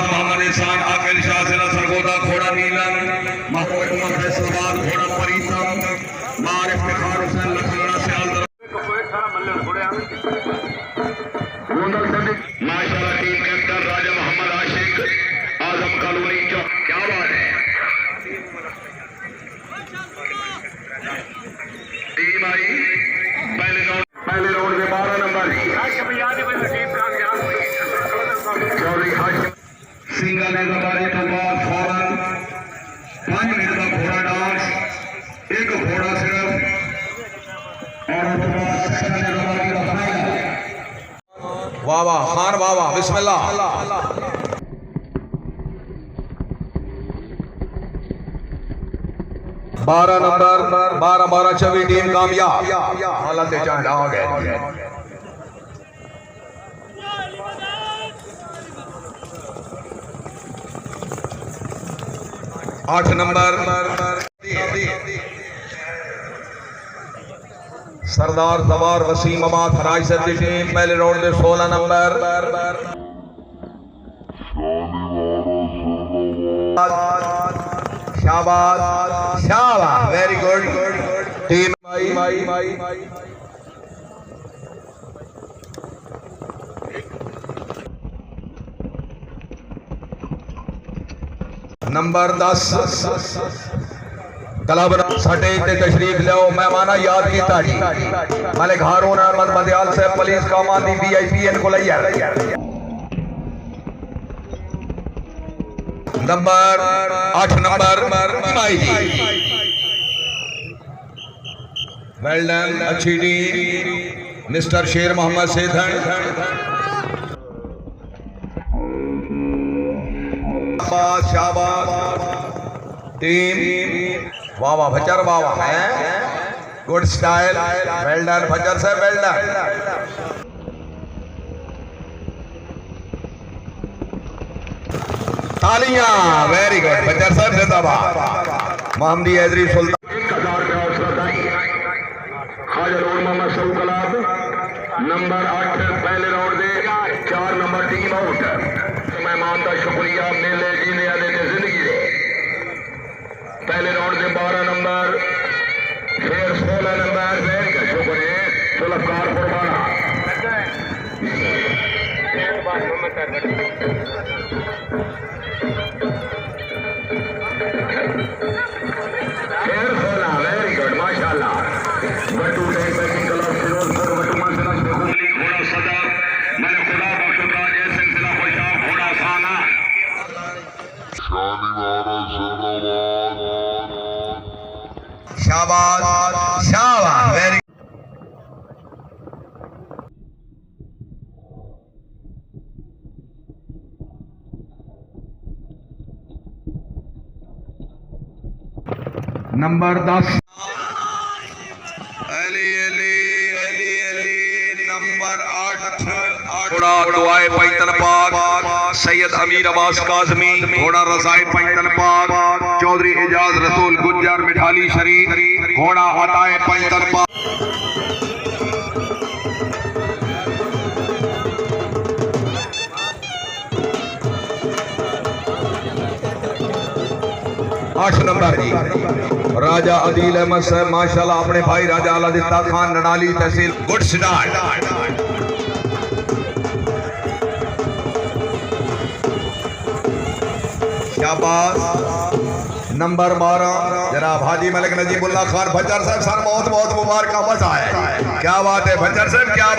मोहम्मद इंसान आकिल शाह जिला सरगोदा घोड़ा नीलम महबूब फैसलाबाद घोड़ा परीतम मार इफ्तिखार हुसैन लखनऊ से माशाल्लाह टीम कैप्टन राजा मोहम्मद आशिक आजम कॉलोनी चौक। क्या बात है, टीम आई पहले राउंड में 12 नंबर चौधरी हाशिम सिंगल ने दबारी तो बाद फौरन 5 मिनट का घोड़ा डांस, एक घोड़ा सिर्फ और वाह वाह खान वाह वाह बिस्मिल्लाह। 12 नंबर 12 छवि टीम कामयाब हालत चांद आ गए। 8 नंबर सरदार जवार वसीम अमाद फराज से टीम पहले राउंड में 16 नंबर शाबाश शाबाश very good team number 10 club सटे तशरीफ लो मेहमाना याद की ताजी मलिक हारून अहमद बदियाल से पुलिस कमांडी VIP इनको लिया। नंबर 8 नंबर माई जी वेल डन अच्छी टीम मिस्टर शेर मोहम्मद सेधन। शाबाश टीम वाह वाह भचर वाह वाह है गुड स्टाइल वेल डन भचर से वेल डन। तालियां वेरी गुड भचर साहब जिंदाबाद। मोहम्मदी हैदरी सुल्तान 1000 का हौसला खाजा रोड मोहम्मद सऊ कलाब नंबर 8 पहले राउंड दे 4 नंबर टीम आउट। मेहमान का शुक्रिया मेले जीने आने की जिंदगी दे पहले राउंड दे 12 नंबर फिर 16 नंबर बैन का शुक्र है सुलभकार फरमाना फिर 16 वेरी गुड माशाल्लाह। बटू बैटिंग क्लब फिरोजपुर बटू मंजिला घोड़ा सदा मैंने खुदा बख्शा जैसे सिलसिला खुशा घोड़ा साना शाबाश शाबाश very number 10 Ali Ali Ali Ali number 8 घोड़ा दुआए पैतन पाक सैयद अमीर अब्बास काजमी घोड़ा रजाए पैतन पाक चौधरी एजाज रसूल गुज्जर मिठाली शरीफ घोड़ा अताए पैतन पाक। आठ नंबर जी राजा अदील अहमद साहब माशाल्लाह अपने भाई राजा अलादित्ता खान नडाली तहसील गुड स्टार्ट। शाबाश नंबर 12 जनाब हाजी मलिक नजीबुल्लाह खान भज्जर साहब सर बहुत बहुत मुबारक मजा आया। क्या बात है भज्जर साहब क्या बात।